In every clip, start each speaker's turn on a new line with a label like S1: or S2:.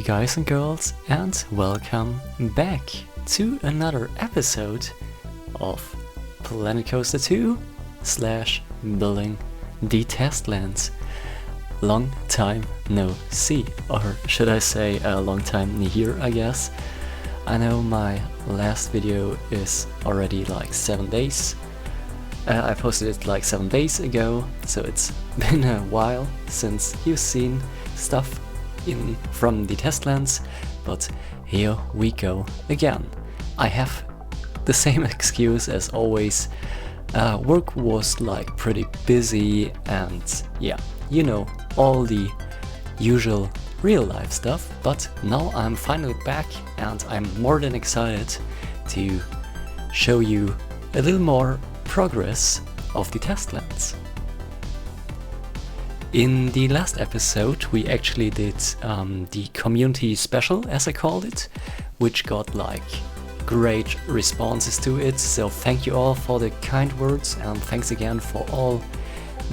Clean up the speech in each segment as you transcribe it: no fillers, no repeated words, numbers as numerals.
S1: guys and girls, and welcome back to another episode of Planet Coaster 2 / Building the Testlands. Long time no see, or should I say a long time here, I guess. I know my last video is already like 7 days. I posted it like 7 days ago, so it's been a while since you've seen stuff from the Testlands, but here we go again. I have the same excuse as always. Work was like pretty busy and yeah, you know, all the usual real life stuff, but now I'm finally back and I'm more than excited to show you a little more progress of the Testlands. In the last episode we actually did the community special, as I called it, which got like great responses to it, so thank you all for the kind words and thanks again for all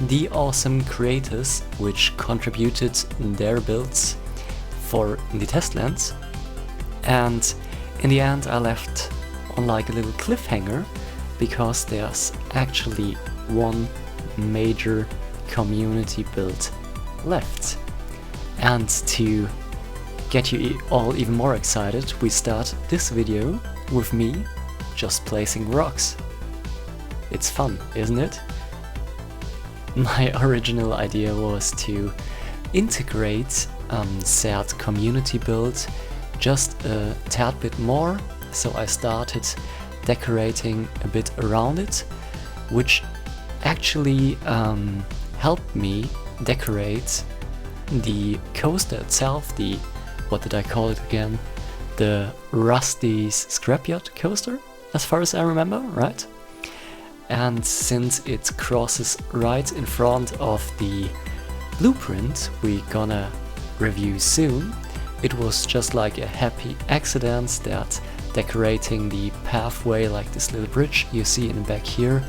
S1: the awesome creators which contributed their builds for the Testlands. And in the end I left on like a little cliffhanger because there's actually one major community build left. And to get you all even more excited, we start this video with me just placing rocks. It's fun, isn't it? My original idea was to integrate said community build just a tad bit more, so I started decorating a bit around it, which actually helped me decorate the coaster itself, the, what did I call it again? The Rusty's Scrapyard coaster, as far as I remember, right? And since it crosses right in front of the blueprint we're gonna review soon, it was just like a happy accident that decorating the pathway, like this little bridge you see in the back here,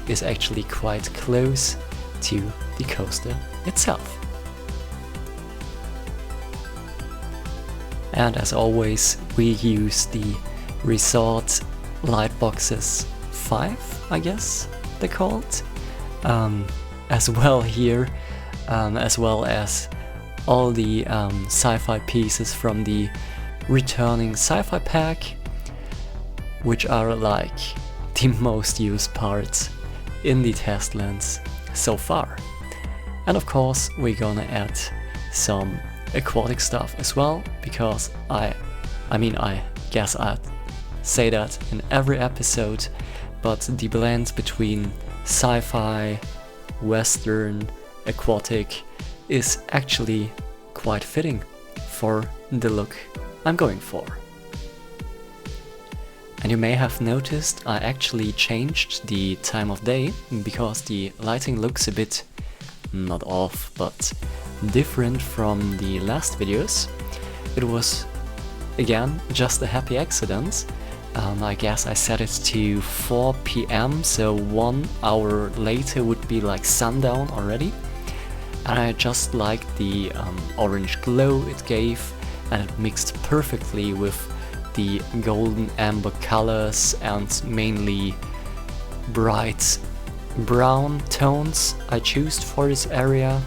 S1: is actually quite close to the coaster itself. And as always, we use the resort lightboxes 5, I guess they're called, as well here, as well as all the sci-fi pieces from the returning sci-fi pack, which are like the most used parts in the Testlands so far. And of course we're gonna add some aquatic stuff as well, because I guess I'd say that in every episode, but the blend between sci-fi, western, aquatic is actually quite fitting for the look I'm going for. And you may have noticed I actually changed the time of day because the lighting looks a bit, not off, but different from the last videos. It was again just a happy accident. I guess I set it to 4 PM, so 1 hour later would be like sundown already. And I just liked the orange glow it gave, and it mixed perfectly with the golden amber colors and mainly bright brown tones I chose for this area.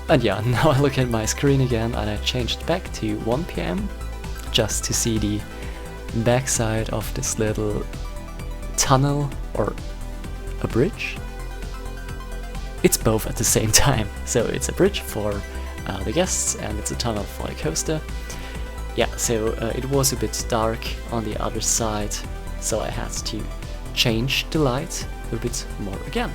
S1: And yeah, now I look at my screen again and I changed back to 1 PM just to see the backside of this little tunnel, or a bridge. It's both at the same time, so it's a bridge for the guests and it's a tunnel for the coaster. Yeah, so it was a bit dark on the other side, so I had to change the light a bit more again.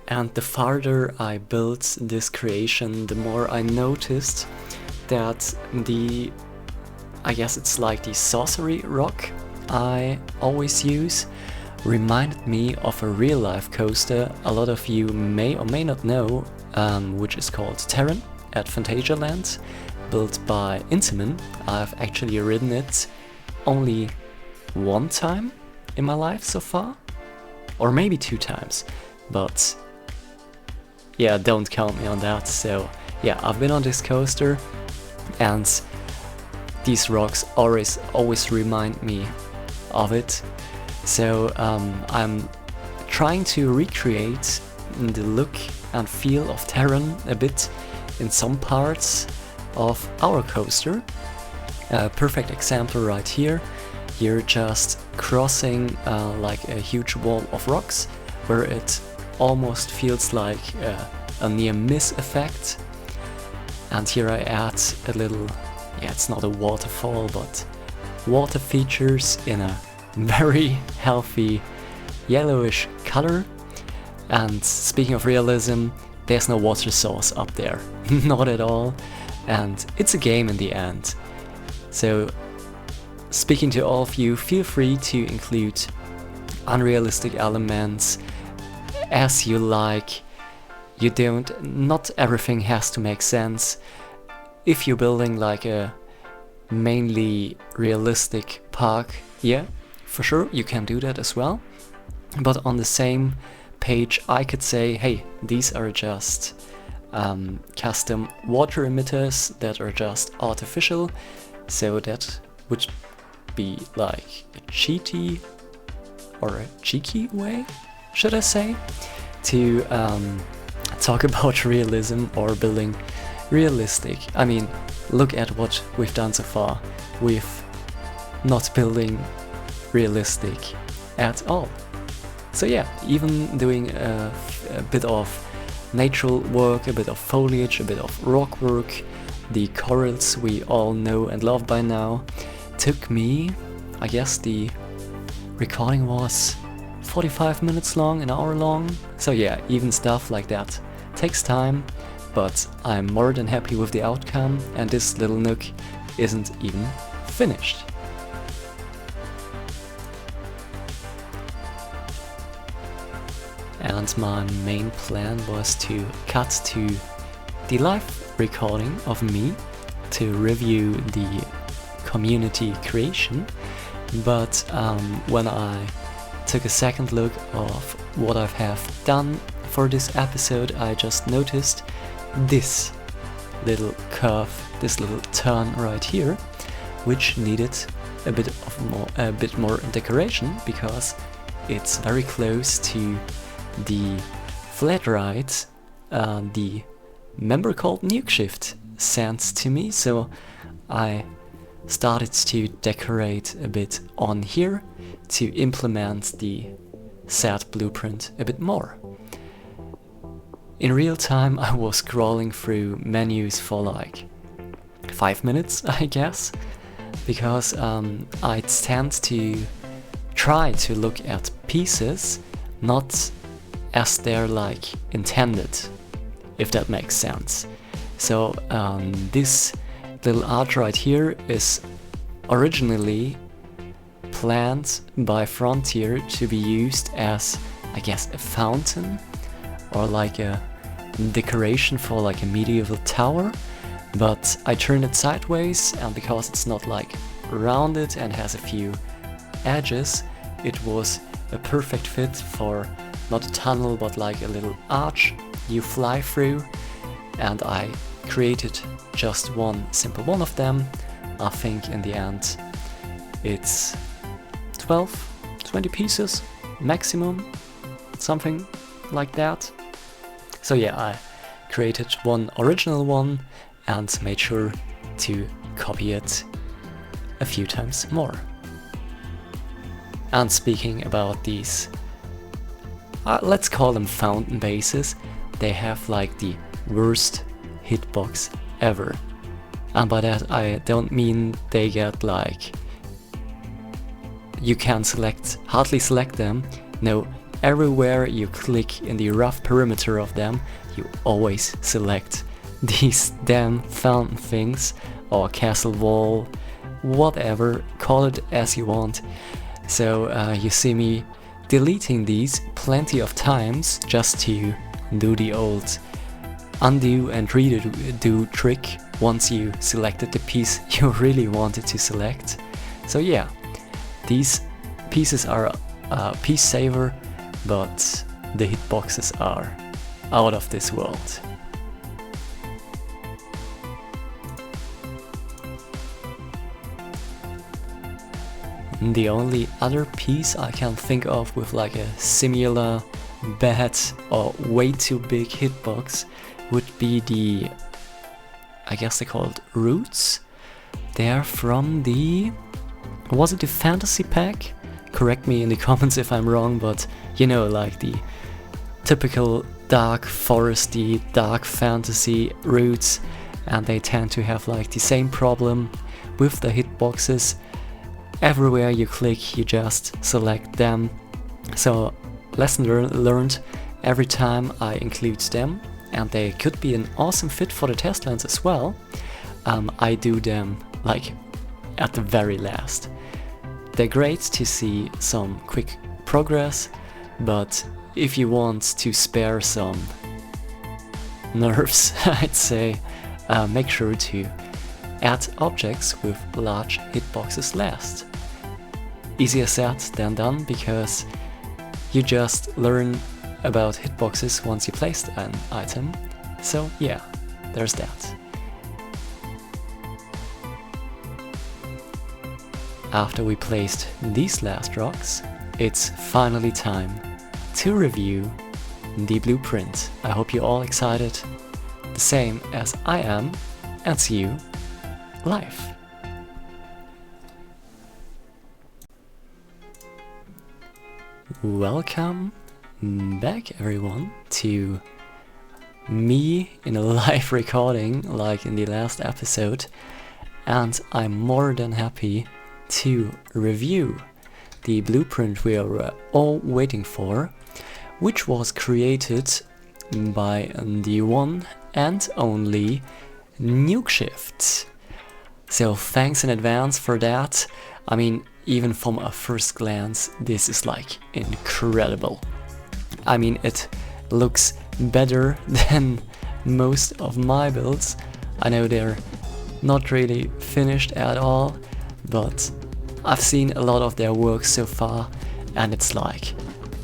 S1: And the farther I built this creation, the more I noticed that I guess it's like the sorcery rock I always use, reminded me of a real life coaster a lot of you may or may not know, which is called Terran at Phantasialand, built by Intamin. I've actually ridden it only 1 time in my life so far, or maybe 2 times, but yeah, don't count me on that, so yeah, I've been on this coaster, and these rocks always remind me of it. So I'm trying to recreate the look and feel of Terran a bit in some parts of our coaster. A perfect example right here. You're just crossing like a huge wall of rocks where it almost feels like a near miss effect. And here I add a little, yeah, it's not a waterfall, but water features in a very healthy yellowish color. And speaking of realism, there's no water source up there, not at all, and it's a game in the end. So speaking to all of you, feel free to include unrealistic elements as you like. Not everything has to make sense. If you're building like a mainly realistic park, yeah, for sure you can do that as well. But on the same page I could say, hey, these are just custom water emitters that are just artificial, so that would be like a cheaty or a cheeky way, should I say, to talk about realism or building realistic. I mean, look at what we've done so far with not building realistic at all. So yeah, even doing a bit of natural work, a bit of foliage, a bit of rock work, the corals we all know and love by now, took me, I guess the recording was 45 minutes long, an hour long. So yeah, even stuff like that takes time, but I'm more than happy with the outcome, and this little nook isn't even finished. And my main plan was to cut to the live recording of me to review the community creation, but when I took a second look of what I have done for this episode, I just noticed this little curve, this little turn right here, which needed a bit more decoration, because it's very close to the flat ride the member called Nuke Shift sent to me, so I started to decorate a bit on here to implement the set blueprint a bit more. In real time I was scrolling through menus for like 5 minutes, I guess, because I tend to try to look at pieces not as they're like intended, if that makes sense. So this little art right here is originally planned by Frontier to be used as, I guess, a fountain or like a decoration for like a medieval tower, but I turned it sideways, and because it's not like rounded and has a few edges, it was a perfect fit for not a tunnel but like a little arch you fly through, and I created just one simple one of them. I think in the end it's 12-20 pieces maximum, something like that. So yeah, I created one original one and made sure to copy it a few times more. And speaking about these, let's call them fountain bases, they have like the worst hitbox ever. And by that I don't mean they get like, you can hardly select them. No, everywhere you click in the rough perimeter of them, you always select these damn fountain things, or castle wall, whatever, call it as you want. So you see me deleting these plenty of times just to do the old undo and redo trick once you selected the piece you really wanted to select. So yeah, these pieces are a piece saver, but the hitboxes are out of this world. The only other piece I can think of with like a similar bad or way too big hitbox would be the, I guess they call it roots. They're from the, was it the fantasy pack? Correct me in the comments if I'm wrong, but you know, like the typical dark foresty, dark fantasy roots, and they tend to have like the same problem with the hitboxes. Everywhere you click, you just select them. So lesson learned, every time I include them, and they could be an awesome fit for the Testlands as well, I do them like at the very last. They're great to see some quick progress, but if you want to spare some nerves, I'd say, make sure to add objects with large hitboxes last. Easier said than done, because you just learn about hitboxes once you placed an item. So yeah, there's that. After we placed these last rocks, it's finally time to review the blueprint. I hope you're all excited, the same as I am, and see you live. Welcome back everyone to me in a live recording like in the last episode, and I'm more than happy to review the blueprint we are all waiting for, which was created by the one and only NukeShift. So thanks in advance for that. I mean, even from a first glance, this is like incredible. I mean, it looks better than most of my builds. I know they're not really finished at all, but I've seen a lot of their work so far, and it's like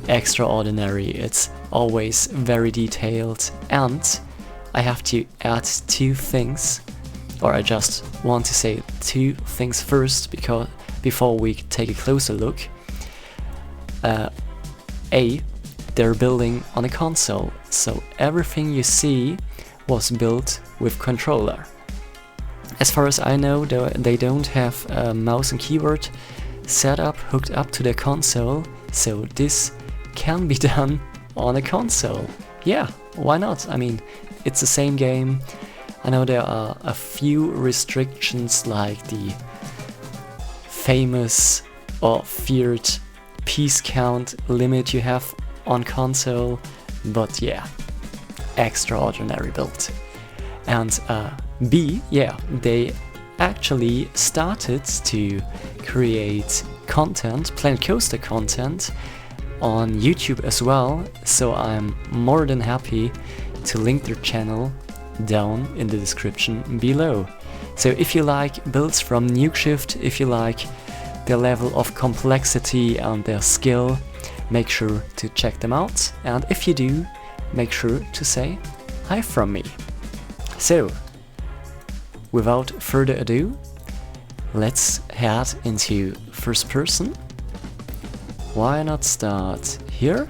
S1: extraordinary. It's always very detailed, and I have to add two things, or I just want to say two things first, because before we take a closer look. They're building on a console, so everything you see was built with controller. As far as I know, they don't have a mouse and keyboard setup hooked up to their console, so this can be done on a console. Yeah, why not? I mean, it's the same game. I know there are a few restrictions, like the famous or feared piece count limit you have on console, but yeah, extraordinary build. And B, yeah, they actually started to create content, Planet Coaster content, on YouTube as well, so I'm more than happy to link their channel down in the description below. So if you like builds from NukeShift, if you like their level of complexity and their skill, make sure to check them out, and if you do, make sure to say hi from me. So, without further ado, let's head into first person. Why not start here,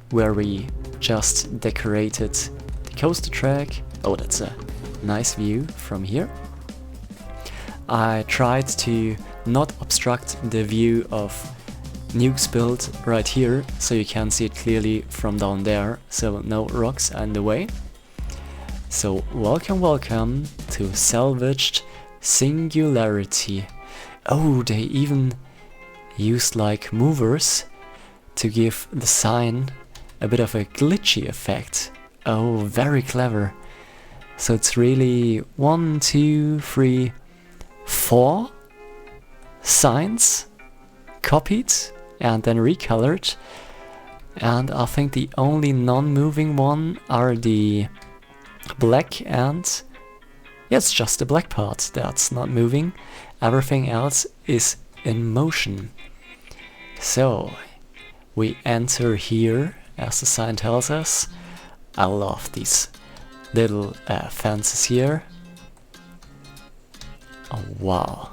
S1: where we just decorated the coaster track. Oh, that's a nice view from here. I tried to not obstruct the view of Nuke's build right here, so you can see it clearly from down there, so no rocks are in the way. So welcome to Salvaged Singularity. Oh, they even used like movers to give the sign a bit of a glitchy effect. Oh, very clever. So it's really 1, 2, 3, 4 signs copied and then recolored, and I think the only non-moving one are the black, and yeah, it's just the black part that's not moving. Everything else is in motion. So we enter here as the sign tells us. I love these little fences here. Oh wow.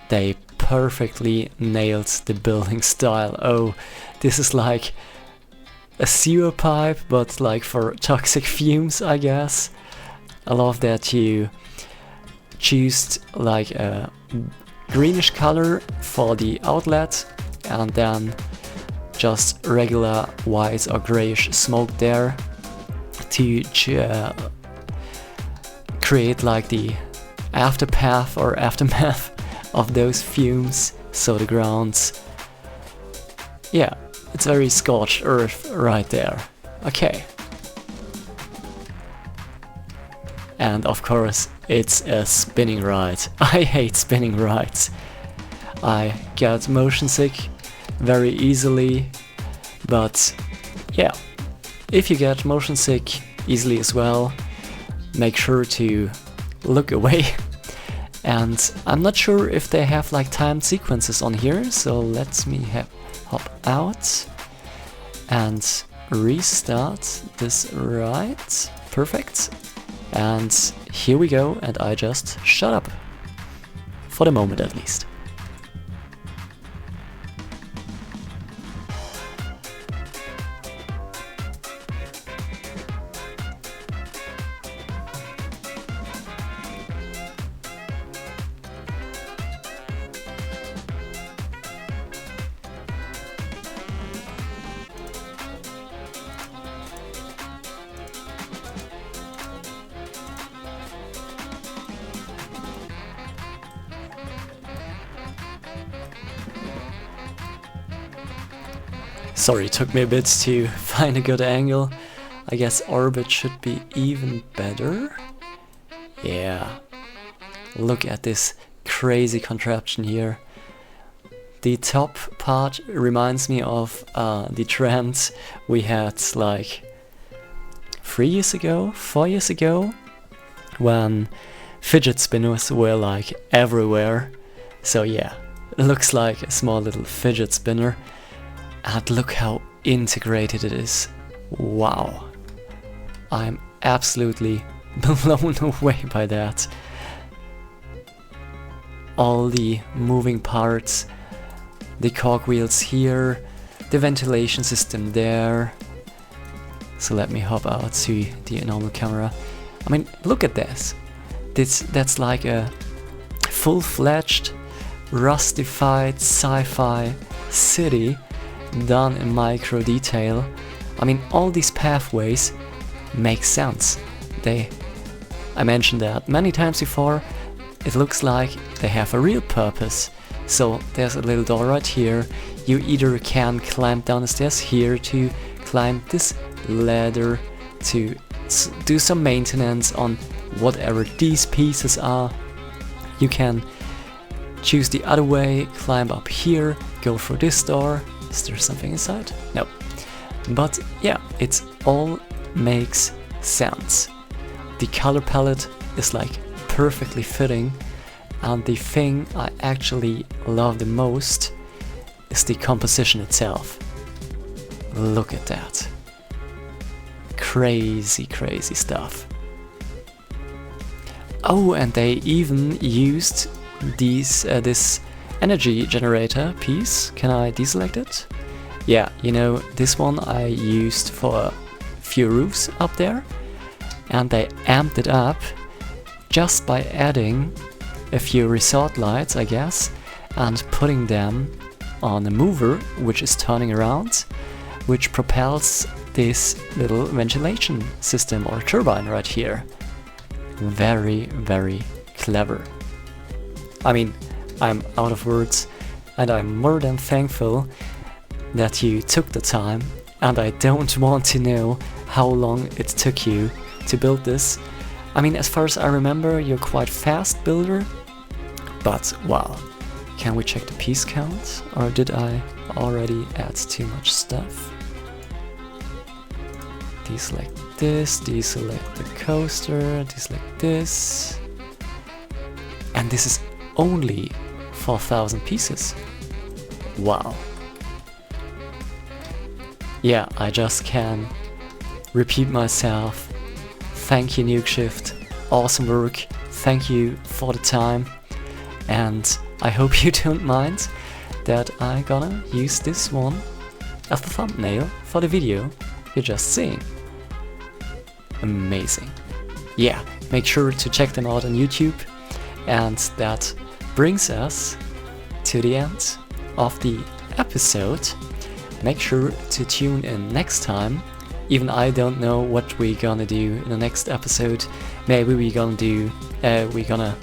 S1: they perfectly nailed the building style. Oh, this is like a sewer pipe, but like for toxic fumes, I guess. I love that you choose like a greenish color for the outlet and then just regular white or grayish smoke there to create like the afterpath or aftermath of those fumes. So the grounds, yeah, it's very scorched earth right there. Okay. And of course, it's a spinning ride. I hate spinning rides. I get motion sick very easily, but yeah, if you get motion sick easily as well, make sure to look away. And I'm not sure if they have like timed sequences on here, so let me hop out and restart this ride. Perfect. And here we go, and I just shut up. For the moment at least. Sorry, it took me a bit to find a good angle. I guess orbit should be even better. Yeah. Look at this crazy contraption here. The top part reminds me of the trend we had like 3 years ago, 4 years ago, when fidget spinners were like everywhere. So yeah, it looks like a small little fidget spinner. And look how integrated it is. Wow. I'm absolutely blown away by that. All the moving parts, the cogwheels here, the ventilation system there. So let me hop out to the normal camera. I mean, look at this. That's like a full-fledged, rustified sci-fi city done in micro detail. I mean, all these pathways make sense. I mentioned that many times before. It looks like they have a real purpose. So there's a little door right here. You either can climb down the stairs here to climb this ladder to do some maintenance on whatever these pieces are. You can choose the other way, climb up here, go through this door. Is there something inside? No. But yeah, it all makes sense. The color palette is like perfectly fitting, and the thing I actually love the most is the composition itself. Look at that. Crazy, crazy stuff. Oh, and they even used this energy generator piece. Can I deselect it? Yeah, you know, this one I used for a few roofs up there, and they amped it up just by adding a few resort lights, I guess, and putting them on a mover which is turning around, which propels this little ventilation system or turbine right here. Very, very clever. I mean, I'm out of words, and I'm more than thankful that you took the time, and I don't want to know how long it took you to build this. I mean, as far as I remember, you're quite fast builder, but wow. Can we check the piece count, or did I already add too much stuff? Deselect this, deselect the coaster, deselect this. And this is only 4,000 pieces. Wow. Yeah, I just can repeat myself. Thank you, Nuke Shift. Awesome work. Thank you for the time. And I hope you don't mind that I'm gonna use this one as the thumbnail for the video you're just seeing. Amazing. Yeah, make sure to check them out on YouTube. And that brings us to the end of the episode. Make sure to tune in next time. Even I don't know what we're gonna do in the next episode. Maybe we're gonna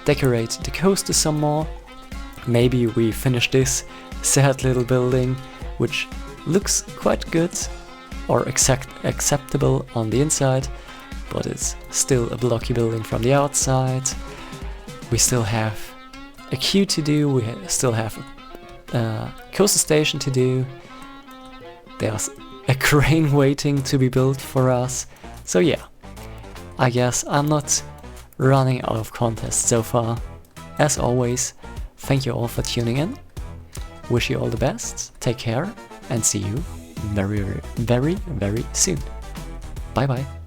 S1: decorate the coaster some more. Maybe we finish this sad little building, which looks quite good or acceptable on the inside, but it's still a blocky building from the outside. We still have a queue to do, we still have a coaster station to do. There's a crane waiting to be built for us. So yeah, I guess I'm not running out of contests so far. As always, thank you all for tuning in. Wish you all the best, take care, and see you very, very, very soon. Bye bye.